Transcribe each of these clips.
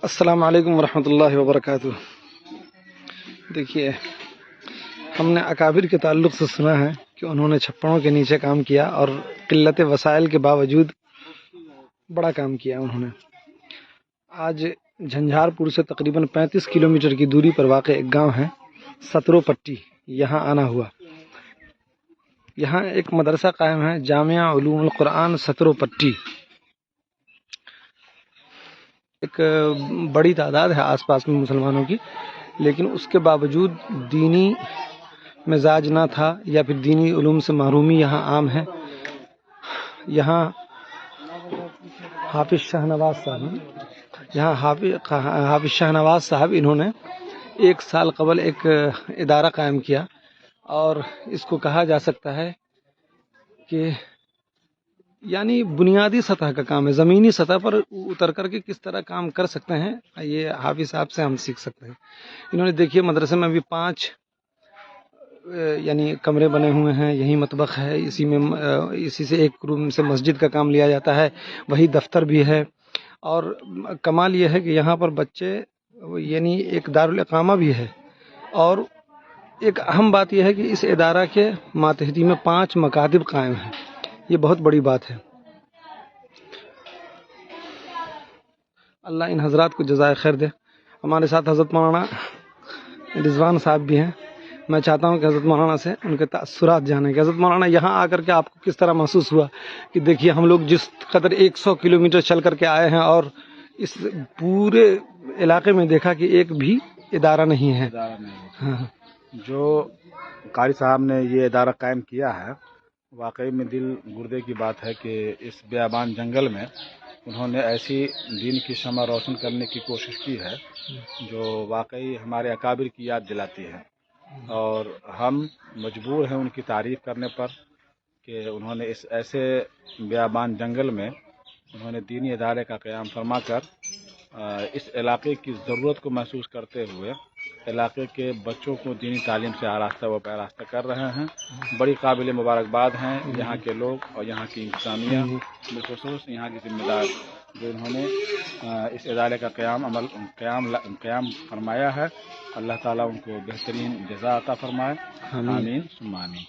السلام علیکم ورحمۃ اللہ وبرکاتہ۔ دیکھیے، ہم نے اکابر کے تعلق سے سنا ہے کہ انہوں نے چھپڑوں کے نیچے کام کیا اور قلت وسائل کے باوجود بڑا کام کیا انہوں نے۔ آج جھنجھار پور سے تقریباً 35 کلومیٹر کی دوری پر واقع ایک گاؤں ہے سترو پٹی، یہاں آنا ہوا۔ یہاں ایک مدرسہ قائم ہے، جامعہ علوم القرآن سترو پٹی۔ ایک بڑی تعداد ہے آس پاس میں مسلمانوں کی، لیکن اس کے باوجود دینی مزاج نہ تھا یا پھر دینی علوم سے محرومی یہاں عام ہے۔ یہاں حافظ شاہ نواز صاحب انہوں نے 1 سال قبل ایک ادارہ قائم کیا، اور اس کو کہا جا سکتا ہے کہ یعنی بنیادی سطح کا کام ہے، زمینی سطح پر اتر کر کے کس طرح کام کر سکتے ہیں، یہ حافظ صاحب سے ہم سیکھ سکتے ہیں۔ انہوں نے دیکھیے مدرسے میں ابھی 5 یعنی کمرے بنے ہوئے ہیں، یہی مطبخ ہے، اسی سے ایک روم سے مسجد کا کام لیا جاتا ہے، وہی دفتر بھی ہے۔ اور کمال یہ ہے کہ یہاں پر بچے یعنی ایک دارالاقامہ بھی ہے، اور ایک اہم بات یہ ہے کہ اس ادارہ کے ماتحتی میں 5 مکاتب قائم ہیں، یہ بہت بڑی بات ہے۔ اللہ ان حضرات کو جزائے خیر دے۔ ہمارے ساتھ حضرت مولانا رضوان صاحب بھی ہیں، میں چاہتا ہوں کہ حضرت مولانا سے ان کے تاثرات جانیں کہ حضرت مولانا یہاں آ کر کے آپ کو کس طرح محسوس ہوا کہ دیکھیے ہم لوگ جس قدر 100 کلومیٹر چل کر کے آئے ہیں اور اس پورے علاقے میں دیکھا کہ ایک بھی ادارہ نہیں ہے۔ ہاں، جو قاری صاحب نے یہ ادارہ قائم کیا ہے، واقعی میں دل گردے کی بات ہے کہ اس بیابان جنگل میں انہوں نے ایسی دین کی شمع روشن کرنے کی کوشش کی ہے جو واقعی ہمارے اکابر کی یاد دلاتی ہے، اور ہم مجبور ہیں ان کی تعریف کرنے پر کہ انہوں نے اس ایسے بیابان جنگل میں انہوں نے دینی ادارے کا قیام فرما کر اس علاقے کی ضرورت کو محسوس کرتے ہوئے علاقے کے بچوں کو دینی تعلیم سے آراستہ و پیراستہ کر رہے ہیں۔ بڑی قابل مبارکباد ہیں یہاں کے لوگ اور یہاں کی انتظامیہ، بالخصوص یہاں کے ذمہ دار جو انہوں نے اس ادارے کا قیام فرمایا ہے۔ اللہ تعالیٰ ان کو بہترین جزا عطا فرمائے، آمین ثم آمین۔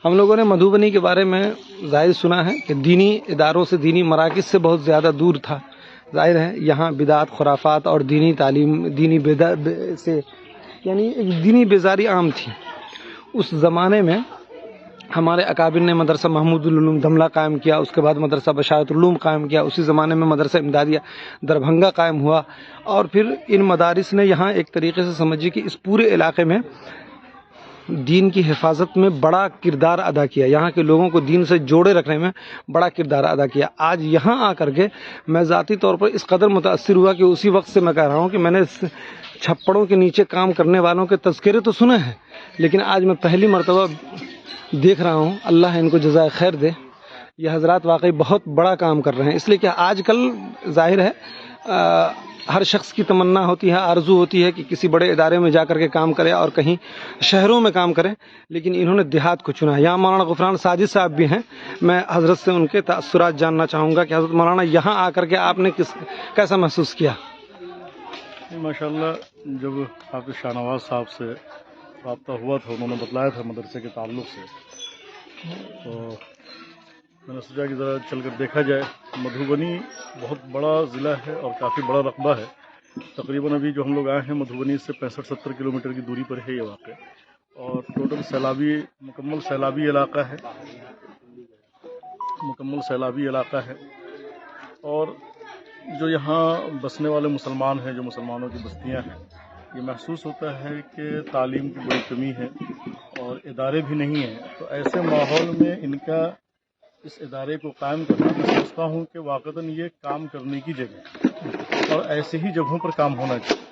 ہم لوگوں نے مدھوبنی کے بارے میں ظاہر سنا ہے کہ دینی اداروں سے، دینی مراکز سے بہت زیادہ دور تھا۔ ظاہر ہے یہاں بدعت، خرافات اور دینی تعلیم، دینی سے یعنی ایک دینی بیزاری عام تھی۔ اس زمانے میں ہمارے اکابر نے مدرسہ محمود العلوم دھملہ قائم کیا، اس کے بعد مدرسہ بشارت العلوم قائم کیا، اسی زمانے میں مدرسہ امدادیہ دربھنگہ قائم ہوا، اور پھر ان مدارس نے یہاں ایک طریقے سے سمجھیے کہ اس پورے علاقے میں دین کی حفاظت میں بڑا کردار ادا کیا، یہاں کے لوگوں کو دین سے جوڑے رکھنے میں بڑا کردار ادا کیا۔ آج یہاں آ کر کے میں ذاتی طور پر اس قدر متاثر ہوا کہ اسی وقت سے میں کہہ رہا ہوں کہ میں نے چھپڑوں کے نیچے کام کرنے والوں کے تذکرے تو سنے ہیں، لیکن آج میں پہلی مرتبہ دیکھ رہا ہوں۔ اللہ ان کو جزائے خیر دے۔ یہ حضرات واقعی بہت بڑا کام کر رہے ہیں، اس لیے کہ آج کل ظاہر ہے ہر شخص کی تمنا ہوتی ہے، آرزو ہوتی ہے کہ کسی بڑے ادارے میں جا کر کے کام کرے اور کہیں شہروں میں کام کرے، لیکن انہوں نے دیہات کو چنا ہے۔ یہاں مولانا غفران ساجد صاحب بھی ہیں، میں حضرت سے ان کے تاثرات جاننا چاہوں گا کہ حضرت مولانا یہاں آ کر کے آپ نے کیسا محسوس کیا؟ ماشاءاللہ، جب حافظ شاہ نواز صاحب سے رابطہ ہوا تھا، انہوں نے بتلایا تھا مدرسے کے تعلق سے، تو میں نے سوچا کہ ذرا چل کر دیکھا جائے۔ مدھوبنی بہت بڑا ضلع ہے اور کافی بڑا رقبہ ہے۔ تقریباً ابھی جو ہم لوگ آئے ہیں مدھوبنی سے 65-70 کلومیٹر کی دوری پر ہے یہ واقع، اور ٹوٹل مکمل سیلابی علاقہ ہے، اور جو یہاں بسنے والے مسلمان ہیں، جو مسلمانوں کی بستیاں ہیں، یہ محسوس ہوتا ہے کہ تعلیم کی بڑی کمی ہے اور ادارے بھی نہیں ہیں۔ تو ایسے ماحول میں ان کا اس ادارے کو قائم کرنا، میں سمجھتا ہوں کہ واقعتاً یہ کام کرنے کی جگہ ہے، اور ایسے ہی جگہوں پر کام ہونا چاہیے۔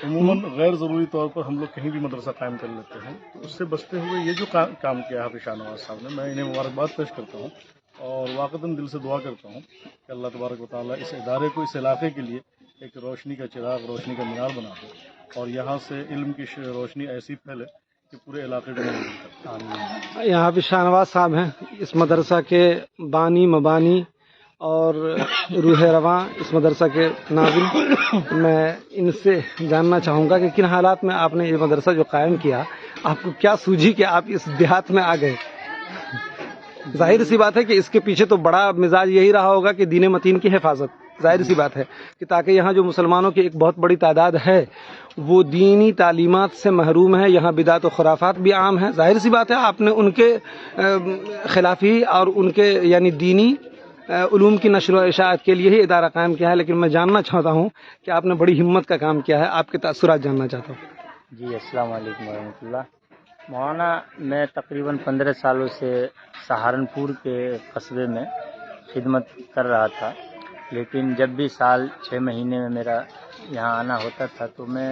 عموماً غیر ضروری طور پر ہم لوگ کہیں بھی مدرسہ قائم کر لیتے ہیں، تو اس سے بچتے ہوئے یہ جو کام کیا حافظ شاہ نواز صاحب نے، میں انہیں مبارکباد پیش کرتا ہوں، اور واقعتاً دل سے دعا کرتا ہوں کہ اللہ تبارک و تعالیٰ اس ادارے کو، اس علاقے کے لیے ایک روشنی کا چراغ، روشنی کا مینار بنا دے، اور یہاں سے علم کی روشنی ایسی پھیلے کہ پورے علاقے کو منظور کرے۔ یہاں حافظ شاہ نواز صاحب ہیں، اس مدرسہ کے بانی مبانی اور روح رواں اس مدرسہ کے ناظم، میں ان سے جاننا چاہوں گا کہ کن حالات میں آپ نے یہ مدرسہ جو قائم کیا، آپ کو کیا سوجھی کہ آپ اس دیہات میں آ گئے؟ ظاہر سی بات ہے کہ اس کے پیچھے تو بڑا مزاج یہی رہا ہوگا کہ دین متین کی حفاظت، ظاہر سی بات ہے کہ تاکہ یہاں جو مسلمانوں کی ایک بہت بڑی تعداد ہے وہ دینی تعلیمات سے محروم ہے، یہاں بدعت و خرافات بھی عام ہیں، ظاہر سی بات ہے آپ نے ان کے خلاف ہی اور ان کے یعنی دینی علوم کی نشر و اشاعت کے لیے ہی ادارہ قائم کیا ہے، لیکن میں جاننا چاہتا ہوں کہ آپ نے بڑی ہمت کا کام کیا ہے، آپ کے تاثرات جاننا چاہتا ہوں۔ جی السلام علیکم ورحمۃ اللہ۔ مولانا میں تقریباً 15 سالوں سے سہارنپور کے قصبے میں خدمت کر رہا تھا، لیکن جب بھی سال 6 مہینے میں میرا یہاں آنا ہوتا تھا تو میں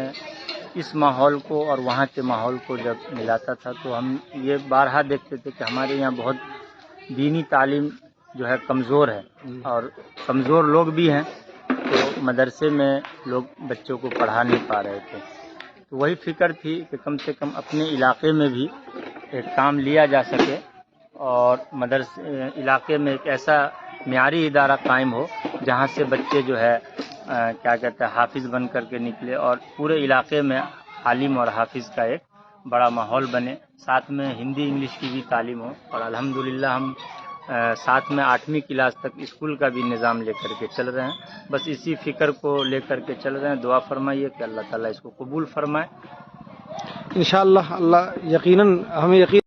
اس ماحول کو اور وہاں کے ماحول کو جب ملاتا تھا تو ہم یہ بارہا دیکھتے تھے کہ ہمارے یہاں بہت دینی تعلیم جو ہے کمزور ہے، اور کمزور لوگ بھی ہیں، تو مدرسے میں لوگ بچوں کو پڑھا نہیں پا رہے تھے۔ تو وہی فکر تھی کہ کم سے کم اپنے علاقے میں بھی ایک کام لیا جا سکے اور مدرسے علاقے میں ایک ایسا معیاری ادارہ قائم ہو جہاں سے بچے جو ہے کیا کہتے ہیں حافظ بن کر کے نکلے، اور پورے علاقے میں عالم اور حافظ کا ایک بڑا ماحول بنے، ساتھ میں ہندی انگلش کی بھی تعلیم ہو، اور الحمدللہ ہم ساتھ میں 8ویں کلاس تک اسکول کا بھی نظام لے کر کے چل رہے ہیں۔ بس اسی فکر کو لے کر کے چل رہے ہیں، دعا فرمائیے کہ اللہ تعالیٰ اس کو قبول فرمائے۔ انشاءاللہ اللہ یقیناً ہمیں یقین